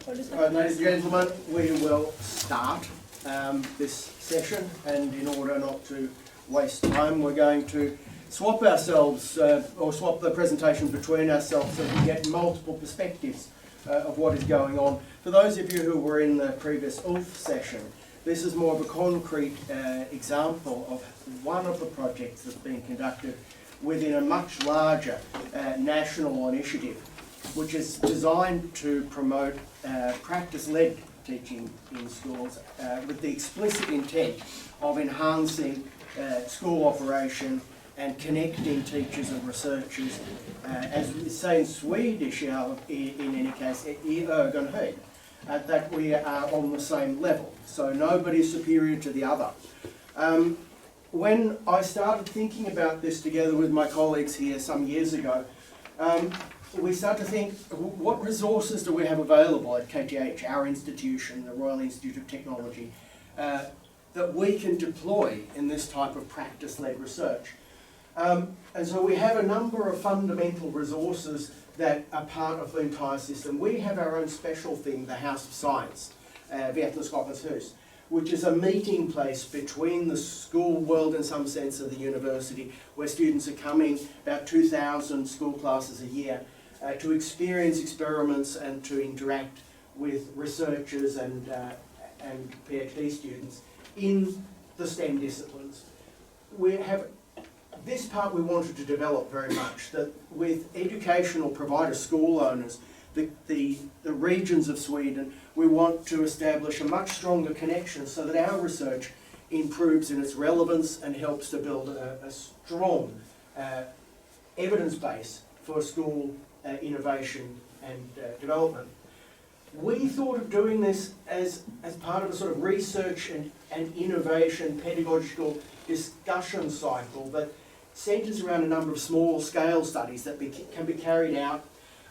Ladies and gentlemen, we will start this session, and in order not to waste time, we're going to swap ourselves, or swap the presentation between ourselves so we can get multiple perspectives of what is going on. For those of you who were in the previous ULF session, this is more of a concrete example of one of the projects that's being conducted within a much larger national initiative, which is designed to promote practice-led teaching in schools with the explicit intent of enhancing school operation and connecting teachers and researchers, as we say in Swedish, in any case, i ögonhöjd, that we are on the same level, so nobody is superior to the other. When I started thinking about this together with my colleagues here some years ago, we started to think, what resources do we have available at KTH, our institution, the Royal Institute of Technology, that we can deploy in this type of practice-led research? And so we have a number of fundamental resources that are part of the entire system. We have our own special thing, the House of Science, Vetenskapens hus, which is a meeting place between the school world, in some sense, of the university, where students are coming, about 2,000 school classes a year, to experience experiments and to interact with researchers and PhD students in the STEM disciplines. We have this part we wanted to develop very much, that with educational providers, school owners, the regions of Sweden, we want to establish a much stronger connection so that our research improves in its relevance and helps to build a strong evidence base for school innovation and development. We thought of doing this as part of a sort of research and innovation pedagogical discussion cycle that centres around a number of small-scale studies that can be carried out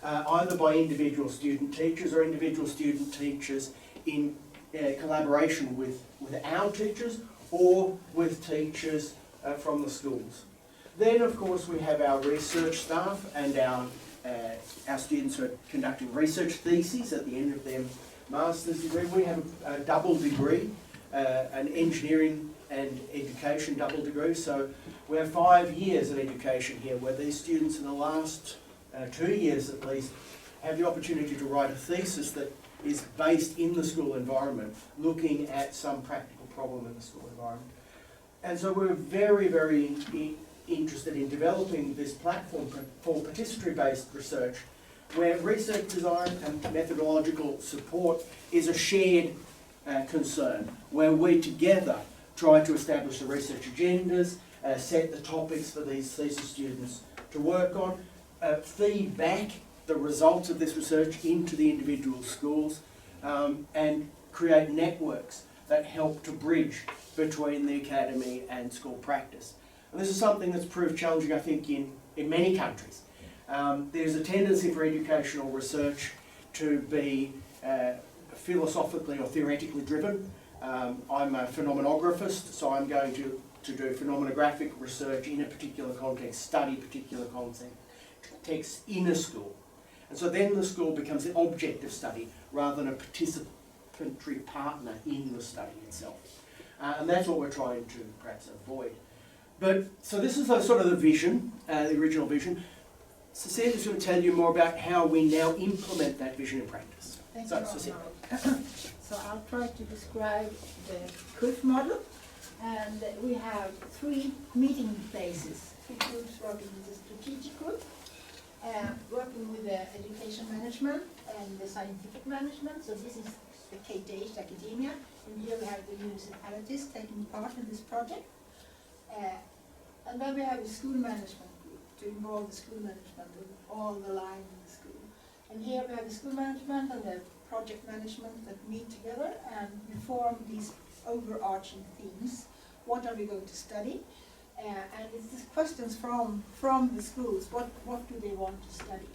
either by individual student teachers or individual student teachers in collaboration with our teachers or with teachers from the schools. Then, of course, we have our research staff and our students who are conducting research theses at the end of their master's degree. We have a double degree, an engineering and education double degree, so we have 5 years of education here where these students in the last 2 years at least have the opportunity to write a thesis that is based in the school environment, looking at some practical problem in the school environment. And so we're very, very interested in developing this platform for participatory-based research, where research design and methodological support is a shared concern, where we together try to establish the research agendas, set the topics for these thesis students to work on, feed back the results of this research into the individual schools, and create networks that help to bridge between the academy and school practice. And this is something that's proved challenging, I think, in many countries. There's a tendency for educational research to be philosophically or theoretically driven. I'm a phenomeноgraphist, so I'm going to do phenomenographic research in a particular context, study particular context in a school. And so then the school becomes the object of study rather than a participatory partner in the study itself. And that's what we're trying to perhaps avoid. But, so this is sort of the vision, the original vision. Cecilia's going to tell you more about how we now implement that vision in practice. Thank so, you, Cecilia. So I'll try to describe the K-ULF model. And we have 3 meeting places. 3 groups working with the strategic group, working with the education management and the scientific management. So this is the KTH academia. And here we have the municipalities taking part in this project. And then we have a school management group to involve the school management with all the lines in the school. And here we have the school management and the project management that meet together and inform these overarching themes. What are we going to study? And it's these questions from the schools. What do they want to study?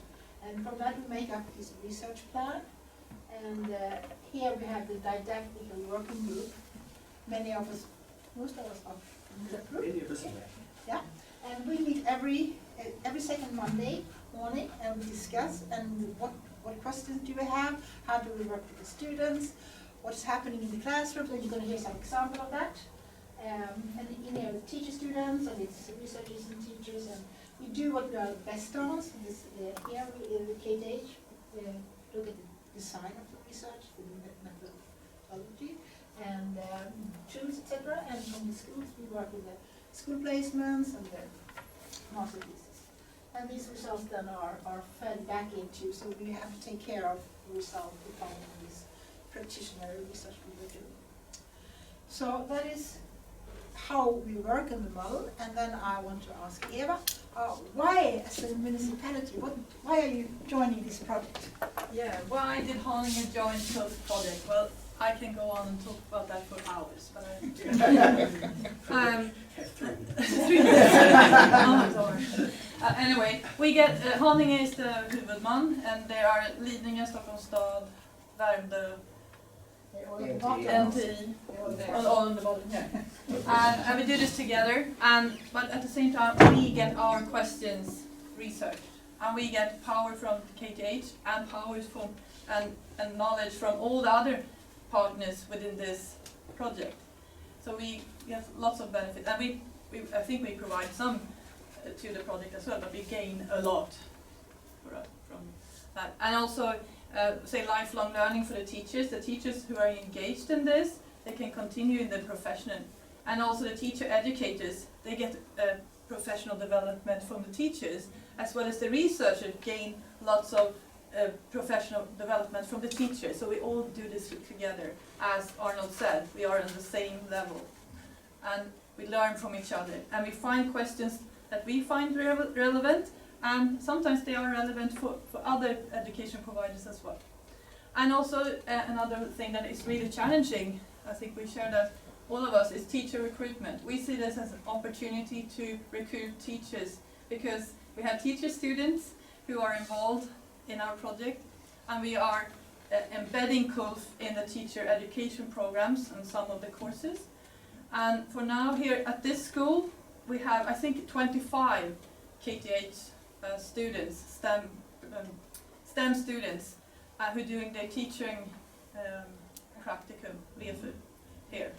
And from that we make up this research plan. And here we have the didactical working group. Most of us are in that group. Yeah. And we meet every second Monday morning and we discuss and what what questions do we have, how do we work with the students, what's happening in the classroom, and you're going to hear some example of that. And in here with teacher students, and it's researchers and teachers, and we do what we are best on. So this, here in the KTH, look at the design of the research, the methodology, and tools, etc. And from the schools, we work with the school placements and the master thesis. And these results then are fed back into, so we have to take care of the result we found in this practitioner research we were doing. So that is how we work in the model, and then I want to ask Eva, why as a municipality, why are you joining this project? Yeah, why did Haninge join this project? Well, I can go on and talk about that for hours, but anyway, we get Haninge is the huvudman, and they are leading Stockholms stad, Värmdö, NTI, all on the bottom here. And we do this together, but at the same time we get our questions researched, and we get power from KTH and powers from and knowledge from all the other partners within this project. So we get lots of benefits, and I think we provide some to the project as well, but we gain a lot from that. And also say lifelong learning for the teachers who are engaged in this, they can continue in the profession. And also the teacher educators, they get professional development from the teachers, as well as the researchers gain lots of professional development from the teachers. So we all do this together. As Arnold said, we are on the same level. And we learn from each other. And we find questions that we find relevant, and sometimes they are relevant for other education providers as well. And also another thing that is really challenging, I think we share that all of us, is teacher recruitment. We see this as an opportunity to recruit teachers, because we have teacher students who are involved in our project, and we are embedding K-ULF in the teacher education programs and some of the courses. And for now here at this school, we have I think 25 KTH students, STEM students, who are doing their teaching practicum, VFU, here.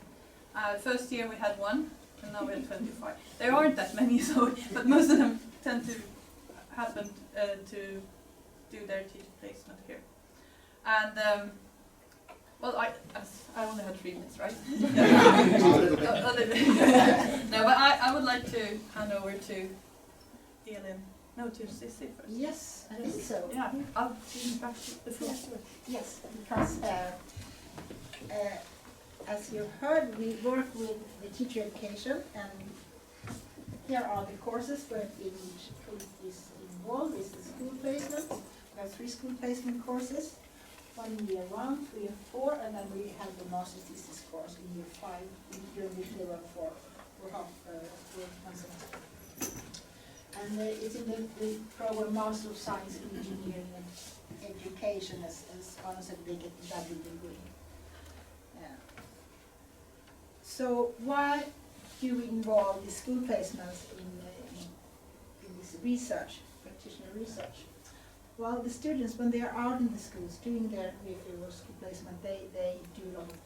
First year we had 1, and now we have 25. There aren't that many, so but most of them tend to happen to do their teacher placement here. And well, I only had 3 minutes, right? No, but I would like to hand over to Elin. No, to Sissi first. Yes, I think so. Yeah, I'll give you back the floor. Yes, because as you heard, we work with the teacher education, and here are the courses where each course is involved. Is the school placement. We have 3 school placement courses, 1 in year 1, 3 and 4, and then we have the master thesis course in year 5, during which they run for half one semester. And it's in the program Master of Science in Engineering and Education, as Anna said, they get the double degree. So why do we involve the school placements in this research, practitioner research? Well, the students, when they are out in the schools doing their school placement, they do a lot of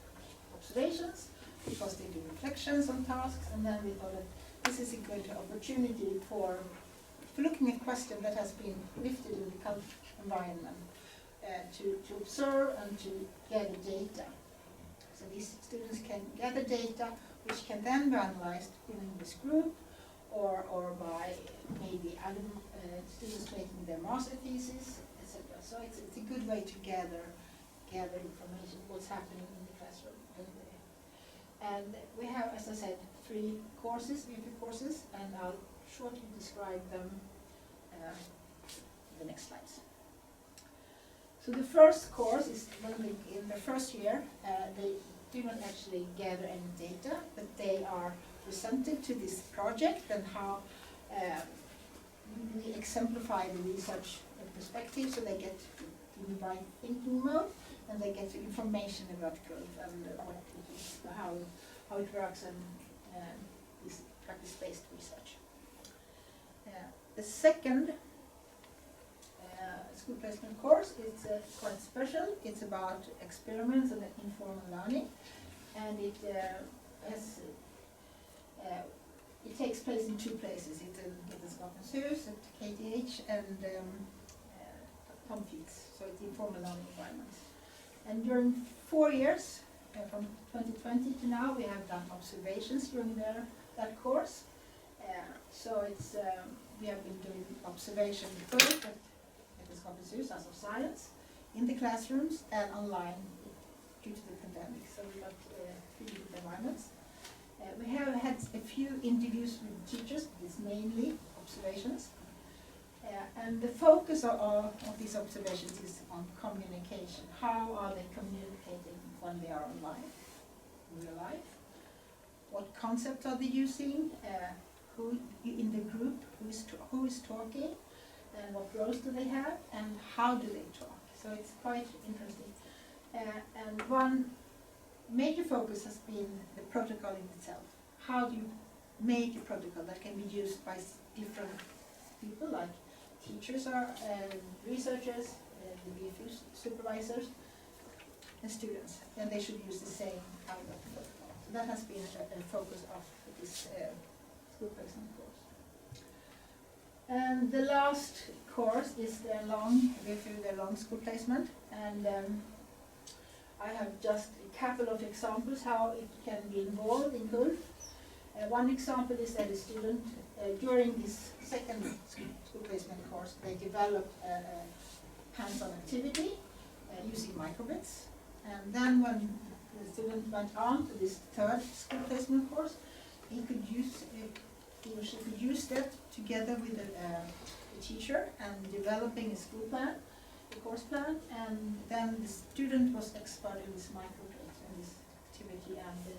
observations, because they do reflections on tasks, and then we thought that this is a good opportunity for looking at questions that has been lifted in the cultural environment, to observe and to gather data. So these students can gather data, which can then be analyzed within this group, or by maybe other students making their master thesis, etc. So it's a good way to gather information, what's happening in the classroom. And we have, as I said, 3 courses, VFU courses, and I'll shortly describe them in the next slides. So the first course is in the first year, they do not actually gather any data, but they are presented to this project and how we exemplify the research perspective, so they get in the right thinking mode, and they get information about K-ULF and what it is, how it works, and this practice-based research. The second school placement course. It's quite special. It's about experiments and informal learning, and it takes place in 2 places. It's at the Skapens at KTH and Tomfits, so it's informal learning environments. And during 4 years, from 2020 to now, we have done observations during that course. So it's we have been doing observation both at the Skapens as of science, in the classrooms and online due to the pandemic. So we got 3 different environments. We have had a few interviews with teachers, but it's mainly observations. And the focus of these observations is on communication. How are they communicating when they are online, in real life? What concepts are they using? Who in the group, who is talking? And what roles do they have? And how do they talk? So it's quite interesting. And one major focus has been the protocol in itself. How do you make a protocol that can be used by different people, like teachers or researchers, the BFU supervisors, and students, and they should use the same kind of protocol. So that has been a focus of this school placement course. And the last course is the long school placement, and I have just a couple of examples how it can be involved in K-ULF. One example is that a student during this second school placement course, they developed a hands-on activity using microbits. And then when the student went on to this third school placement course, he or she could use that together with the teacher and developing a school plan, a course plan, and then the student was expert in this microbit and this activity, and the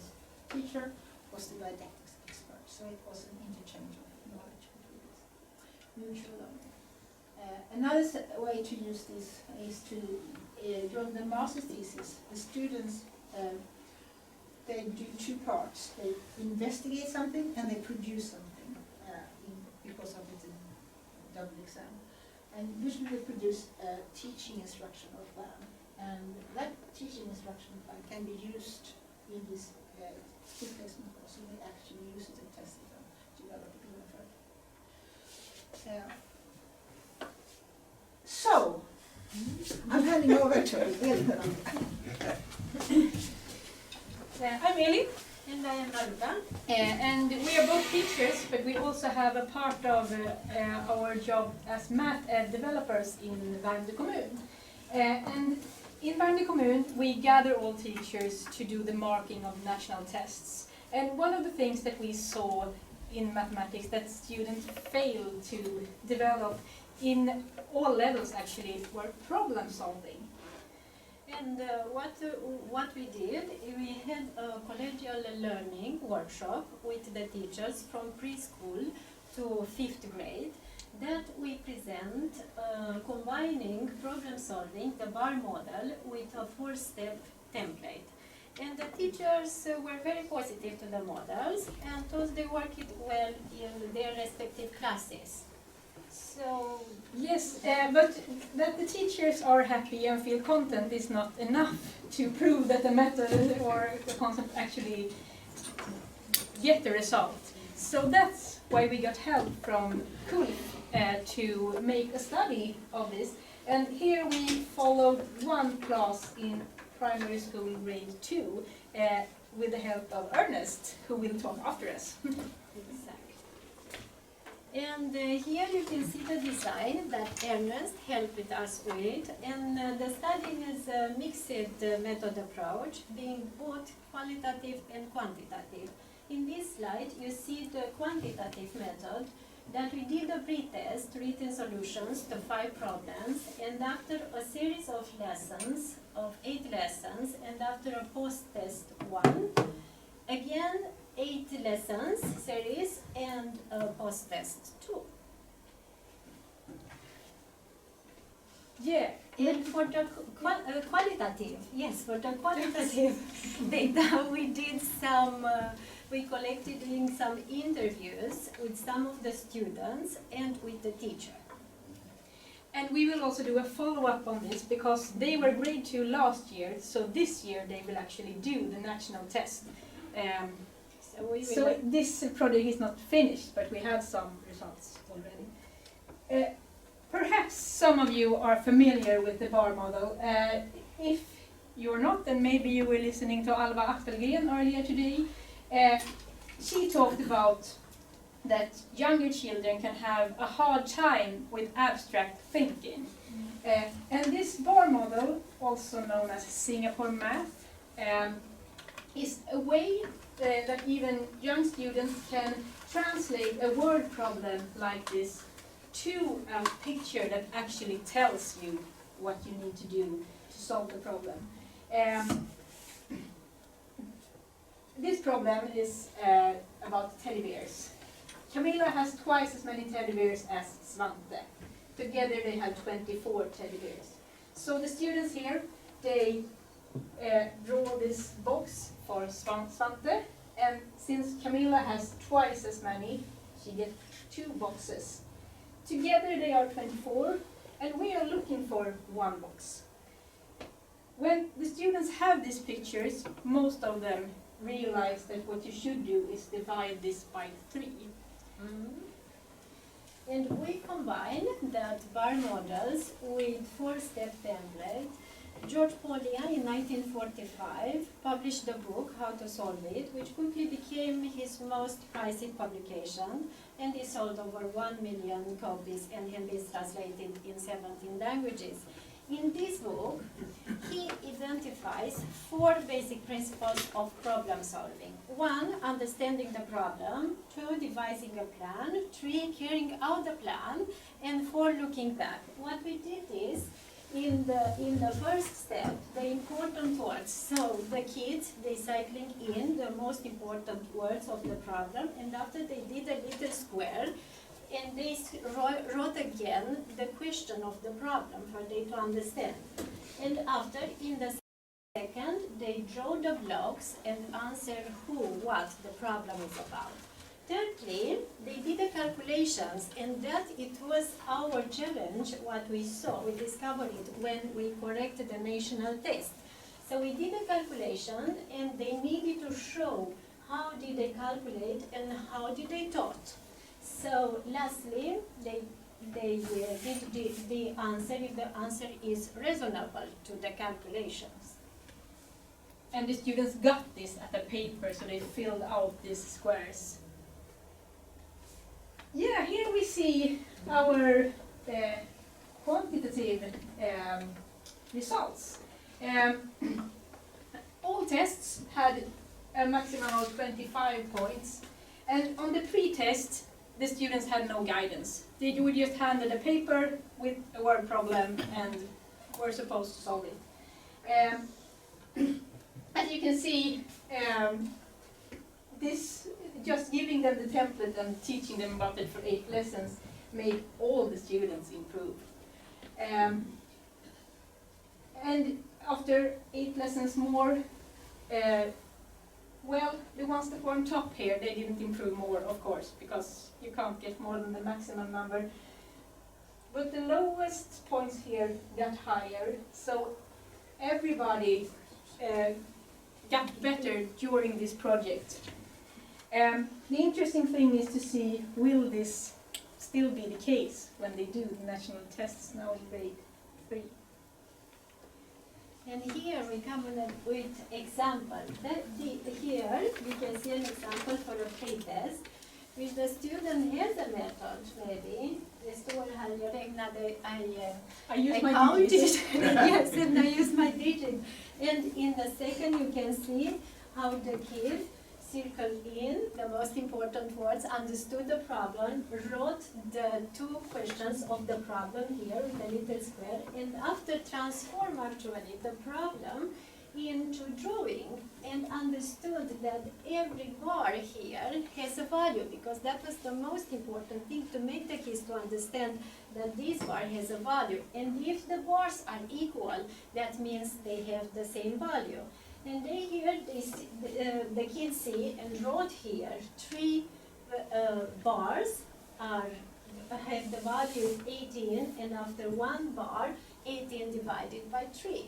teacher was the didactics expert. So it was an interchange of knowledge between this mutual learning. Another way to use this is to, during the master's thesis, the students they do 2 parts. They investigate something and they produce something because of it's a double exam. And usually they produce a teaching instructional plan. And that teaching instructional plan can be used in this school placement course. So they actually use it and test it and develop it even further. So, I'm handing over to Elin. I'm Elin. And I am Arda. And we are both teachers, but we also have a part of our job as math developers in Värmdö kommun. And in Värmdö kommun, we gather all teachers to do the marking of national tests. And one of the things that we saw in mathematics that students failed to develop in all levels actually were problem solving. And what we did, we had a collegial learning workshop with the teachers from preschool to 5th grade that we present combining problem solving, the bar model, with a 4-step template. And the teachers were very positive to the models and thought they worked well in their respective classes. So yes, but that the teachers are happy and feel content is not enough to prove that the method or the concept actually get the result. So that's why we got help from K-ULF to make a study of this. And here we followed one class in primary school grade 2 with the help of Ernest, who will talk after us. And here you can see the design that Ernest helped us with, and the study is a mixed method approach, being both qualitative and quantitative. In this slide you see the quantitative method that we did a pre-test, written solutions to 5 problems, and after a series of lessons, of 8 lessons, and after a post-test 1, again 8 lessons series and a post-test 2. Yeah. And for the qualitative, yes, for the qualitative data, we did some, we collected doing some interviews with some of the students and with the teacher. And we will also do a follow-up on this because they were grade 2 last year, so this year they will actually do the national test. So this project is not finished, but we have some results already. Perhaps some of you are familiar with the bar model. If you're not, then maybe you were listening to Alva Achtelgren earlier today. She talked about that younger children can have a hard time with abstract thinking. And this bar model, also known as Singapore math, is a way that even young students can translate a word problem like this to a picture that actually tells you what you need to do to solve the problem. This problem is about teddy bears. Camilla has twice as many teddy bears as Svante. Together they have 24 teddy bears. So the students here, they draw this box for Svante, and since Camilla has twice as many, she gets 2 boxes. Together they are 24, and we are looking for 1 box. When the students have these pictures, most of them realize that what you should do is divide this by 3. And we combine that bar models with 4-step template. George Polya in 1945 published the book How to Solve It, which quickly became his most pricey publication, and he sold over 1 million copies and has been translated in 17 languages. In this book, he identifies 4 basic principles of problem solving. 1, understanding the problem. 2, devising a plan. 3, carrying out the plan. And 4, looking back. What we did is, in the first step, the important words. So the kids, they cycling in the most important words of the problem, and after they did a little square, and they wrote again the question of the problem for them to understand. And after, in the second, they draw the blocks and answer who, what the problem is about. Thirdly, they did the calculations, and that it was our challenge, what we saw, we discovered it when we corrected the national test. So we did a calculation, and they needed to show how did they calculate and how did they taught. So lastly, they did the answer if the answer is reasonable to the calculations. And the students got this at the paper, so they filled out these squares. Yeah, here we see our quantitative results. All tests had a maximum of 25 points, and on the pre-test, the students had no guidance. They were just handed a paper with a word problem and were supposed to solve it. As you can see, this just giving them the template and teaching them about it for 8 lessons made all the students improve. And after 8 lessons more, well, the ones that were on top here, they didn't improve more, of course, because you can't get more than the maximum number. But the lowest points here got higher, so everybody got better during this project. The interesting thing is to see, will this still be the case when they do the national tests now in grade 3? And here we come with example. Here you can see an example for a pre-test, which the student has a method maybe. Det står här, jag räknade, I counted, yes, and I used my digit. And in the second you can see how the kid circled in the most important words, understood the problem, wrote the 2 questions of the problem here with a little square, and after transform actually the problem into drawing and understood that every bar here has a value, because that was the most important thing, to make the kids to understand that this bar has a value, and if the bars are equal, that means they have the same value. And they here, the kids see and wrote here 3 bars are have the value 18, and after 1 bar, 18 divided by 3.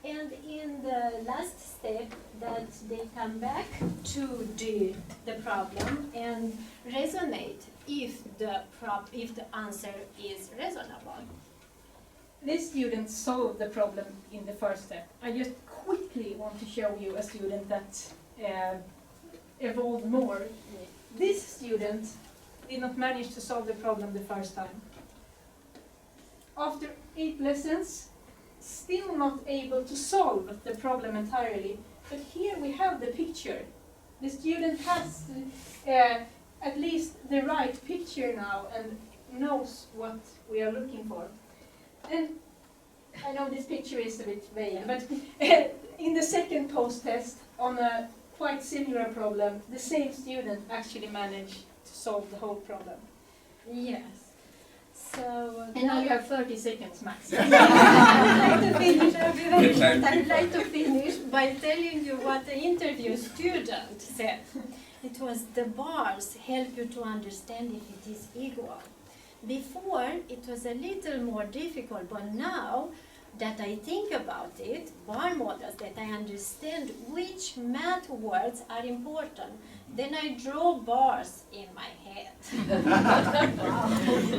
And in the last step, that they come back to the problem and resonate if the answer is reasonable. This student solved the problem in the first step. I just quickly want to show you a student that evolved more. This student did not manage to solve the problem the first time. After 8 lessons, still not able to solve the problem entirely. But here we have the picture. The student has at least the right picture now and knows what we are looking for. And I know this picture is a bit vague, but in the second post-test on a quite similar problem, the same student actually managed to solve the whole problem. Yes. So And now you have 30 seconds max. I'd like to finish. I'll be very short. I'd like to finish by telling you what the interview student said. It was the bars help you to understand if it is equal. Before, it was a little more difficult, but now that I think about it, bar models, that I understand which math words are important, then I draw bars in my head.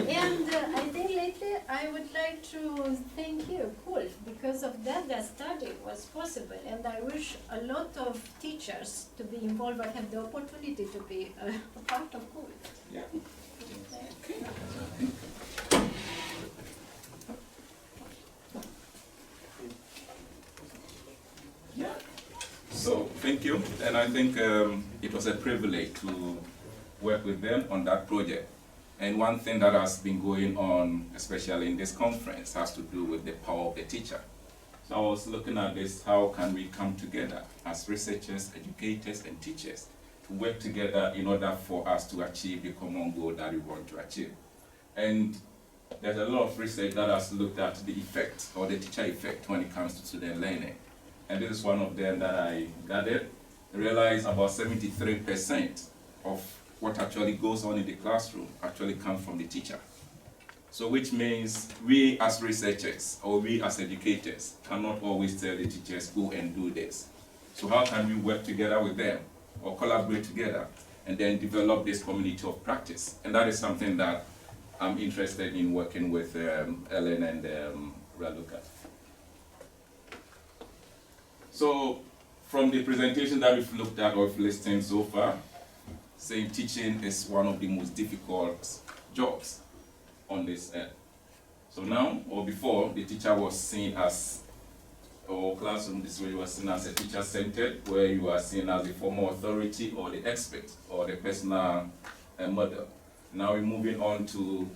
And I think lately I would like to thank you, K-ULF, because of that the study was possible, and I wish a lot of teachers to be involved and have the opportunity to be a part of K-ULF. Yeah. Yeah. So thank you, and I think it was a privilege to work with them on that project. And one thing that has been going on, especially in this conference, has to do with the power of the teacher. So I was looking at this, how can we come together as researchers, educators, and teachers to work together in order for us to achieve the common goal that we want to achieve. And there's a lot of research that has looked at the effect, or the teacher effect, when it comes to student learning. And this is one of them that I gathered. I realized about 73% of what actually goes on in the classroom actually comes from the teacher. So which means we as researchers, or we as educators, cannot always tell the teachers, go and do this. So how can we work together with them, or collaborate together, and then develop this community of practice? And that is something that I'm interested in working with Ellen and Raluca. So from the presentation that we've looked at or we've listened so far, saying teaching is one of the most difficult jobs on this earth. So now, or before, the teacher was seen as, or classroom this way was seen as a teacher-centered, where you are seen as the formal authority or the expert or the personal model. Now we're moving on to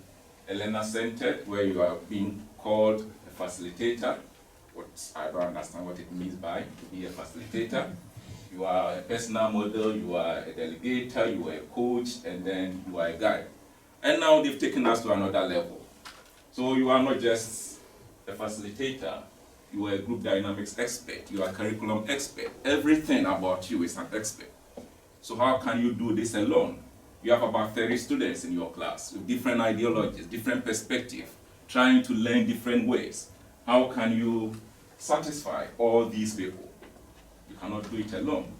a learner-centered, where you are being called a facilitator. I don't understand what it means by to be a facilitator. You are a personal model, you are a delegator, you are a coach, and then you are a guide. And now they've taken us to another level. So you are not just a facilitator, you are a group dynamics expert, you are a curriculum expert. Everything about you is an expert. So how can you do this alone? You have about 30 students in your class with different ideologies, different perspectives, trying to learn different ways. How can you satisfy all these people? You cannot do it alone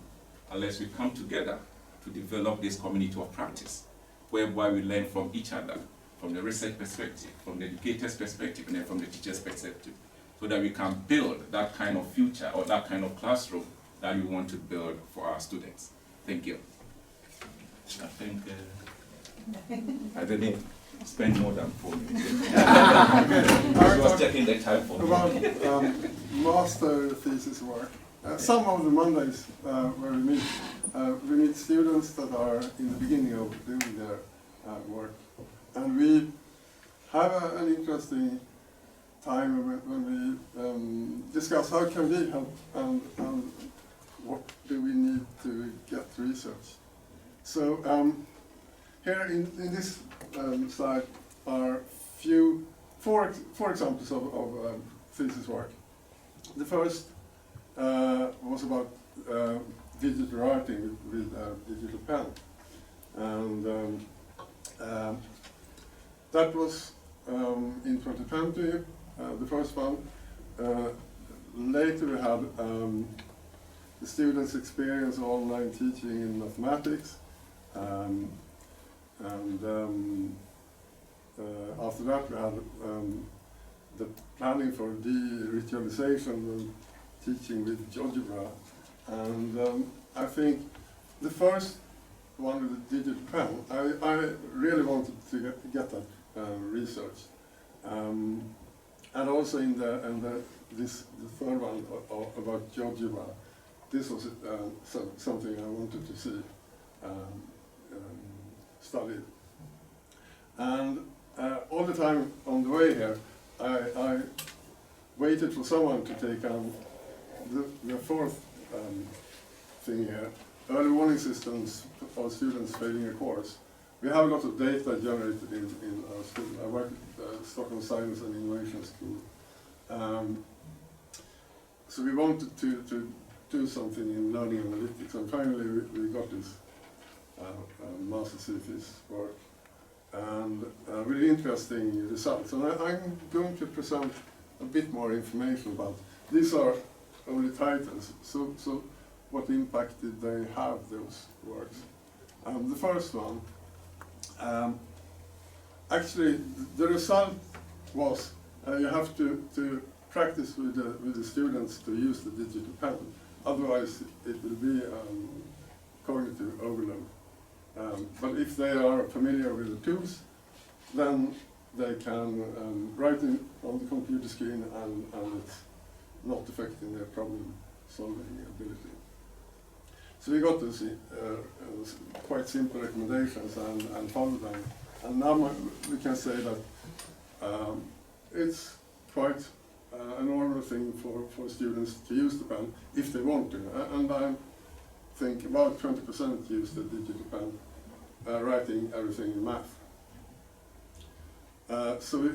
unless we come together to develop this community of practice, whereby we learn from each other, from the research perspective, from the educator's perspective, and then from the teacher's perspective, so that we can build that kind of future or that kind of classroom that we want to build for our students. Thank you. I think I didn't spend more than 4 minutes. I was checking the time for me. About master thesis work. Some of the Mondays where we meet students that are in the beginning of doing their work. And we have an interesting time when we discuss how can we help and what do we need to get research. So here in this slide are four examples of thesis work. The first was about digital writing with digital pen, and That was in 2020, the first one. Later we had the students experience online teaching in mathematics, and after that we had the planning for de-ritualization and teaching with GeoGebra. And I think the first one with the digital pen, I really wanted to get that researched. And also in the third one about GeoGebra, this was something I wanted to see studied. And all the time on the way here, I waited for someone to take the fourth thing here, early warning systems for students failing a course. We have a lot of data generated in our school. I work at Stockholm Science and Innovation School. So we wanted to do something in learning analytics, and finally we got this master thesis work, and really interesting results. And I'm going to present a bit more information about. These are only titles, so what impact did they have, those works? The first one, actually the result was you have to practice with the students to use the digital pen, otherwise it will be cognitive overload. But if they are familiar with the tools, then they can write it on the computer screen and it's not affecting their problem solving ability. So we got to see quite simple recommendations and follow them. And now we can say that it's quite a normal thing for students to use the pen if they want to. And I think about 20% use the digital pen, writing everything in math. So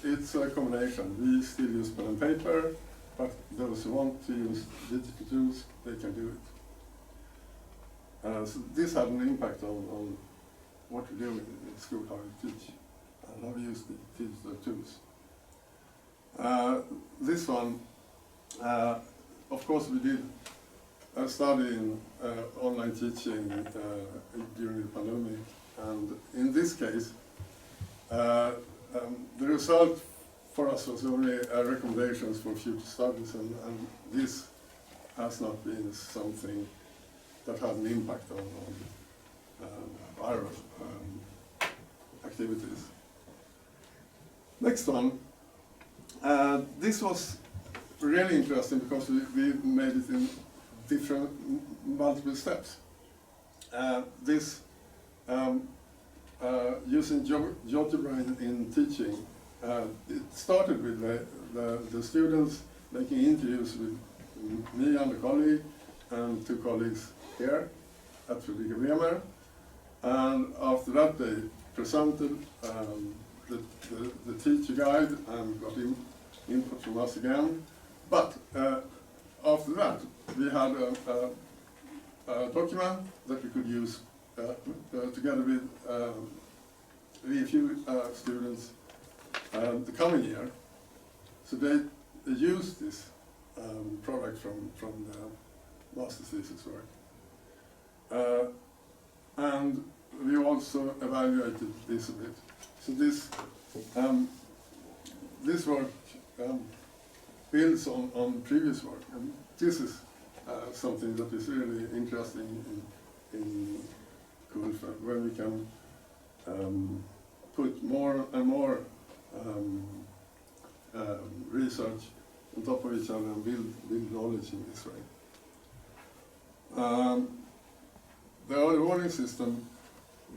it's a combination. We still use pen and paper, but those who want to use digital tools, they can do it. So this had an impact on what we do in school, how we teach, and how we use the digital tools. This one, of course, we did a study in online teaching during the pandemic, and in this case, the result for us was only recommendations for future studies, and this has not been something that had an impact on our activities. Next one. This was really interesting because we made it in different, multiple steps. This using GeoGebra in teaching, it started with the students making interviews with me and a colleague and two colleagues here at Fredrika Bremer, and after that they presented the teacher guide and got input from us again. But after that, we had a document that we could use together with a few students the coming year. So they used this product from the master thesis work. And we also evaluated this a bit. So this work builds on previous work, and this is something that is really interesting in K-ULF, where we can put more and more research on top of each other and build knowledge in this way. The early warning system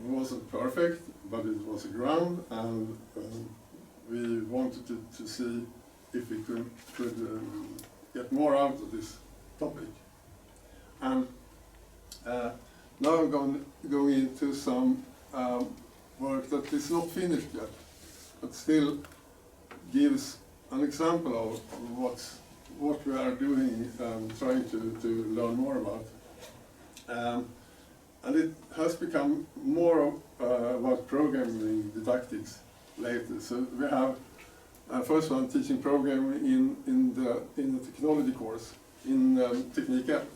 wasn't perfect, but it was a ground, and we wanted to see if we could get more out of this topic. And now I'm going into some work that is not finished yet, but still gives an example of what we are doing, trying to learn more about. And it has become more about programming didactics later. So we have first one teaching programming in the technology course in Teknik 1,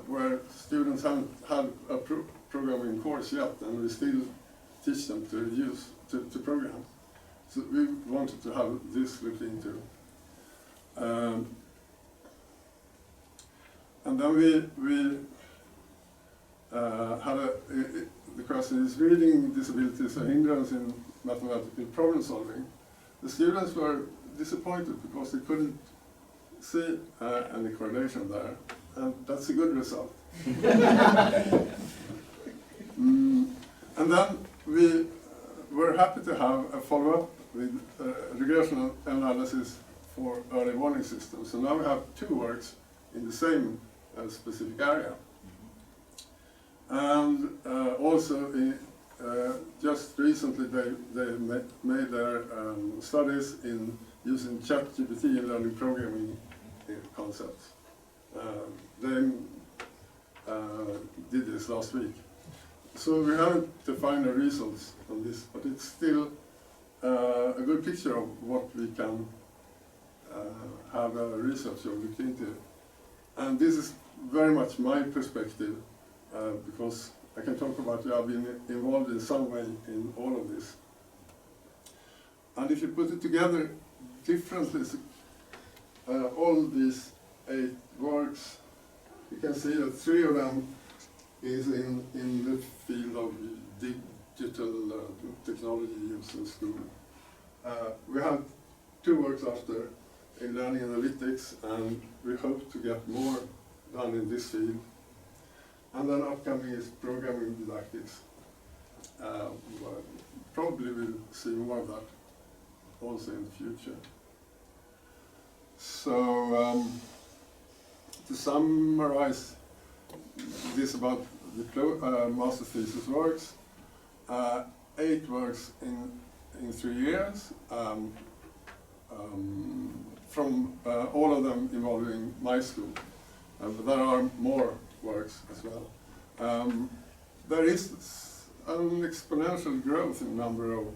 where students haven't had a programming course yet, and we still teach them to program. So we wanted to have this looked into. And then we had the question, is reading disabilities a hindrance in mathematical problem solving? The students were disappointed because they couldn't see any correlation there, and that's a good result. And then we were happy to have a follow-up with regression analysis for early warning systems. So now we have 2 works in the same specific area. And also, just recently they made their studies in using ChatGPT in learning programming concepts. They did this last week. So we haven't defined the results on this, but it's still a good picture of what we can have a researcher looked into. And this is very much my perspective, because I can talk about I've been involved in some way in all of this. And if you put it together differently, all these 8 works, you can see that 3 of them is in the field of digital technology use in school. We have 2 works after in learning analytics, and we hope to get more done in this field. And then upcoming is programming didactics. Probably we'll see more of that also in the future. So to summarize this about the master thesis works, 8 works in 3 years, from all of them involving my school. But there are more works as well. There is an exponential growth in number of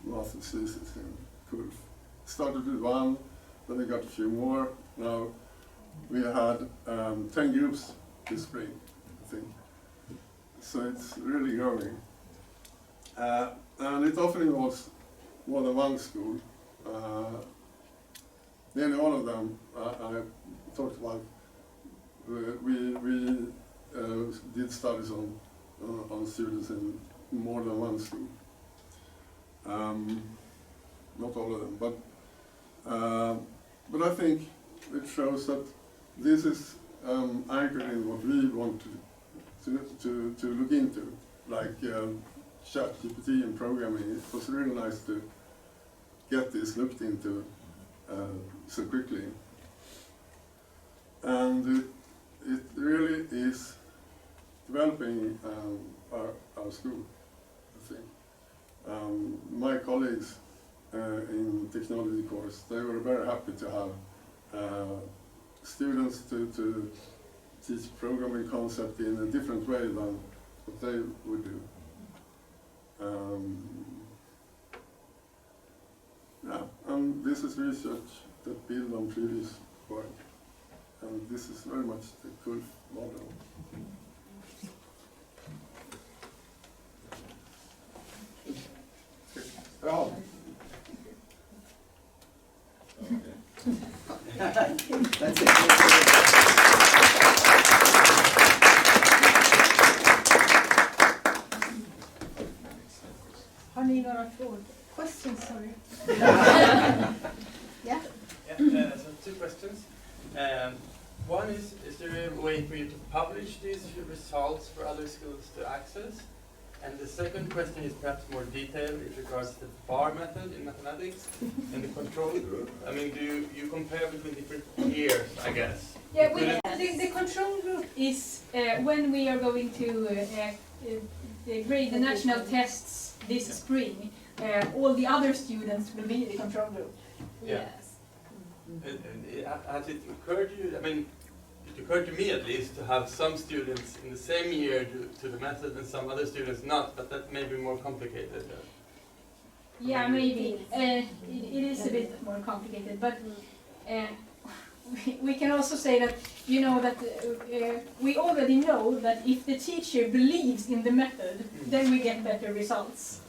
master theses in K-ULF. Started with 1, then we got a few more. Now we had 10 groups this spring, I think. So it's really growing. And it often involves more than one school. Nearly all of them I talked about. We did studies on students in more than one school. Not all of them, but I think it shows that this is anchored in what we want to look into, like ChatGPT and programming. It was really nice to get this looked into so quickly. And it really is developing our school, I think. My colleagues in technology course, they were very happy to have students to teach programming concept in a different way than what they would do. And this is research that builds on previous work. And this is very much the K-ULF model. Oh. That's it. Har ni några frågor? Questions, sorry. Yeah? So 2 questions. One is there a way for you to publish these results for other schools to access? And the second question is perhaps more detailed with regards to the bar method in mathematics and the control group. I mean, do you compare between different years, I guess? Yeah, the control group is when we are going to grade the national tests this spring. All the other students will be the control group. Yeah. Yes. Has it occurred to you, I mean, it occurred to me at least, to have some students in the same year to the method and some other students not, but that may be more complicated. Yeah, maybe. It is a bit more complicated, but we can also say that, you know, that we already know that if the teacher believes in the method, then we get better results.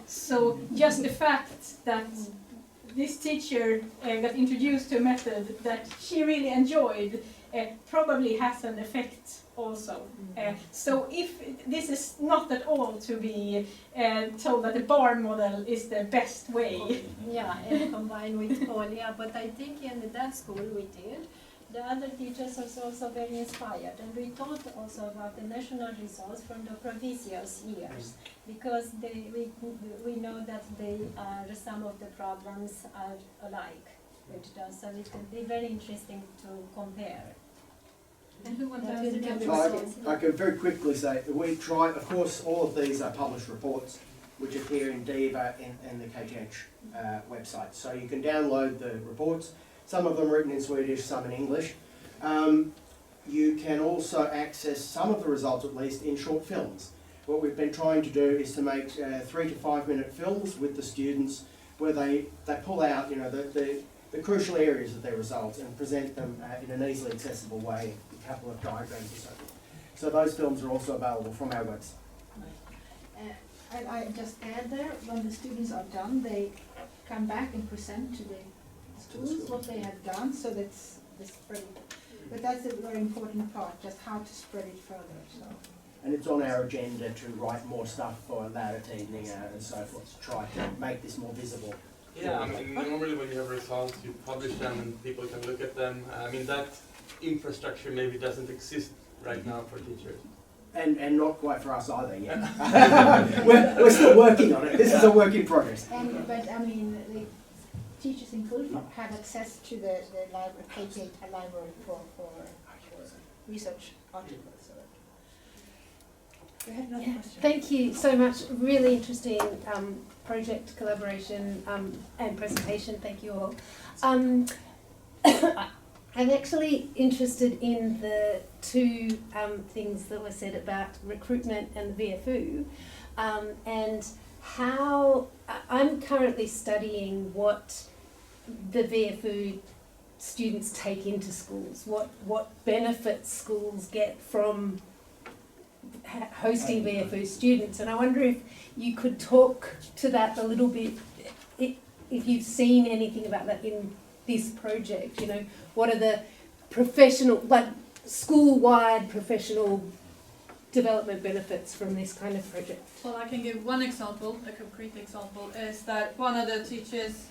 So just the fact that this teacher got introduced to a method that she really enjoyed probably has an effect also. So if this is not at all to be told that the bar model is the best way. Yeah, and combined with Kolia, but I think in that school we did. The other teachers are also very inspired, and we thought also about the national results from the previous years, because we know that some of the problems are alike with those, so it can be very interesting to compare. And who wants to That answer will that? be So results. I can very quickly say that we try, of course, all of these are published reports which appear in DEVA and the KTH website. So you can download the reports, some of them written in Swedish, some in English. You can also access some of the results, at least, in short films. What we've been trying to do is to make 3 to 5 minute films with the students where they pull out, you know, the crucial areas of their results and present them in an easily accessible way, a couple of diagrams or so forth. So those films are also available from our website. And I just add there, when the students are done, they come back and present to the schools what they have done, so that's the spread. But that's a very important part, just how to spread it further. So. And it's on our agenda to write more stuff for later evening and so forth, to try to make this more visible. Yeah, I mean, normally when you have results, you publish them and people can look at them. I mean, that infrastructure maybe doesn't exist right now for teachers. And not quite for us either yet. we're still working on it. This is a work in progress. But I mean, the teachers in K-ULF have access to the library, KTH library for research articles. So. We had another question. Thank you so much. Really interesting project collaboration and presentation. Thank you all. I'm actually interested in the two things that were said about recruitment and the VFU, and how I'm currently studying what the VFU students take into schools, what benefits schools get from hosting VFU students, and I wonder if you could talk to that a little bit, if you've seen anything about that in this project. You know, what are the professional, like school-wide professional development benefits from this kind of project? Well, I can give one example, a concrete example, is that one of the teachers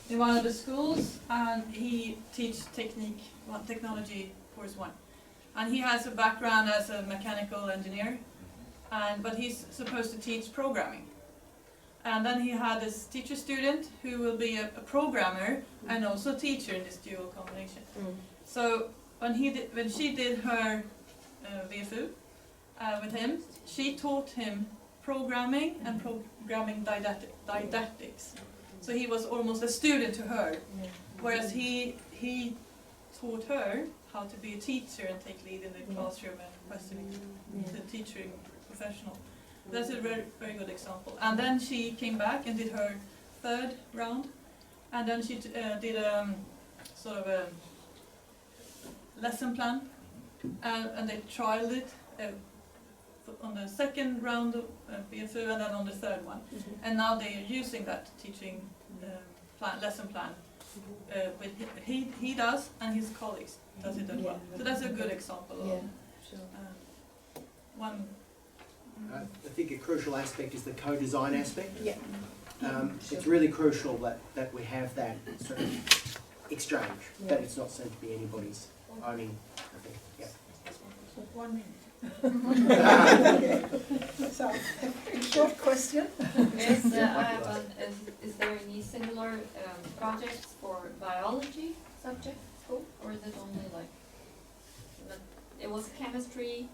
in one of the schools, and he teaches technology course 1. And he has a background as a mechanical engineer, but he's supposed to teach programming. And then he had this teacher student who will be a programmer and also a teacher in this dual combination. So when she did her VFU with him, she taught him programming and programming didactics. So he was almost a student to her, whereas he taught her how to be a teacher and take lead in the classroom and questioning the teaching professional. That's a very, very good example. And then she came back and did her third round, and then she did sort of a lesson plan, and they trialed it on the second round of VFU and then on the third one. And now they are using that teaching lesson plan. With he does, and his colleagues does it as well. So that's a good example of one. I think a crucial aspect is the co-design aspect. Yeah. It's really crucial that we have that sort of exchange, that it's not seen to be anybody's owning. I think. Yeah. 1 minute. So, a short question. Yes, is there any similar projects for biology subject school, or is it only like, it was chemistry,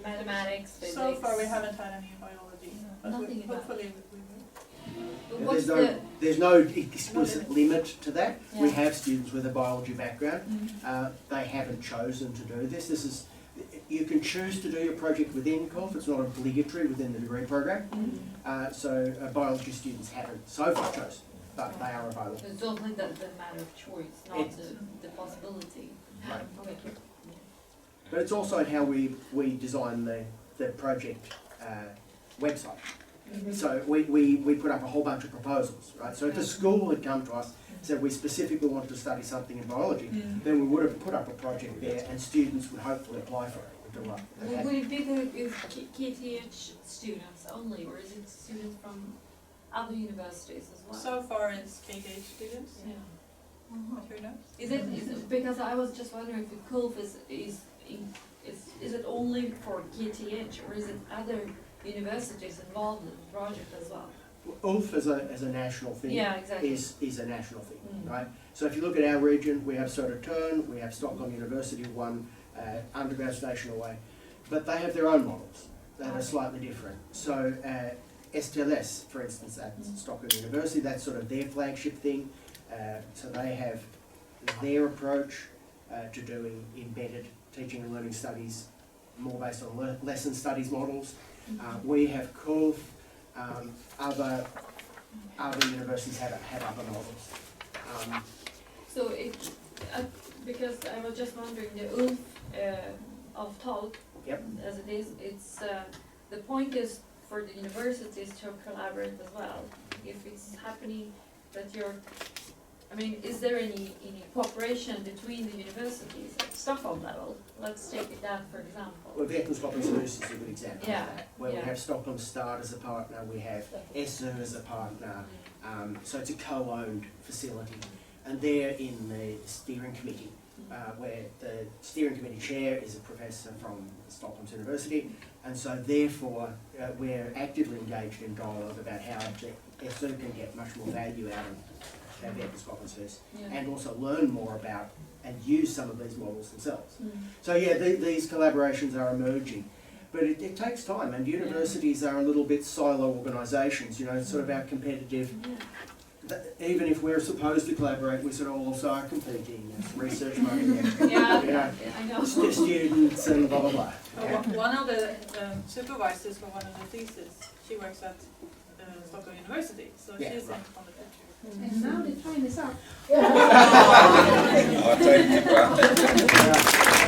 mathematics, physics? So far we haven't had any biology, but Nothing about hopefully we will. What's There's no explicit limit to that. We Yeah. have students with a biology background. They haven't chosen to do this. This is You can choose to do your project within K-ULF, it's not obligatory within the degree program. So biology students haven't so far chosen, but they are available. It's only the matter of choice, not It's- the possibility. Right. Okay. But it's also how we design the project website. So we put up a whole bunch of proposals, right? So if the school had come to us and said we specifically want to study something in biology, then we would have put up a project there and students would hopefully apply for it. Would it be the KTH students only, or is it students from other universities as well? So far it's KTH students. Yeah. Who knows? Is it because I was just wondering if the KULF is it only for KTH, or is it other universities involved in the project as well? ULF as a national thing Yeah, exactly. is a national thing, Mm. right? So if you look at our region, we have Södertörn, we have Stockholm University, one underground station away, but they have their own models that are slightly different. So STLS, for instance, at Stockholm University, that's sort of their flagship thing. So they have their approach to doing embedded teaching and learning studies, more based on lesson studies models. We have K-ULF, other universities have other models. So because I was just wondering, the ULF of TALK, Yep. as it is, it's the point is for the universities to collaborate as well. If it's happening that is there any cooperation between the universities at Stockholm level? Let's take that for example. Well, Vetenskapens hus is a good example Yeah, of that, where we yeah. have Stockholm Stad as a partner, we have SU as a partner, so it's a co-owned facility. And they're in the steering committee, where the steering committee chair is a professor from Stockholm University, and so therefore we're actively engaged in dialogue about how the SU can get much more value out of Vetenskapens hus, Yeah. and also learn more about and use some of these models themselves. Mm. So yeah, these collaborations are emerging, but it takes time, and universities are a little bit silo organisations, sort of our competitive, even if we're supposed to collaborate, we sort of also are competing, there's research money there. Yeah, I know. Students and blah blah blah. One of the supervisors for one of the theses, she works at Stockholm University, so Yeah, she's right. on the picture. And now the time is up. I'll take it.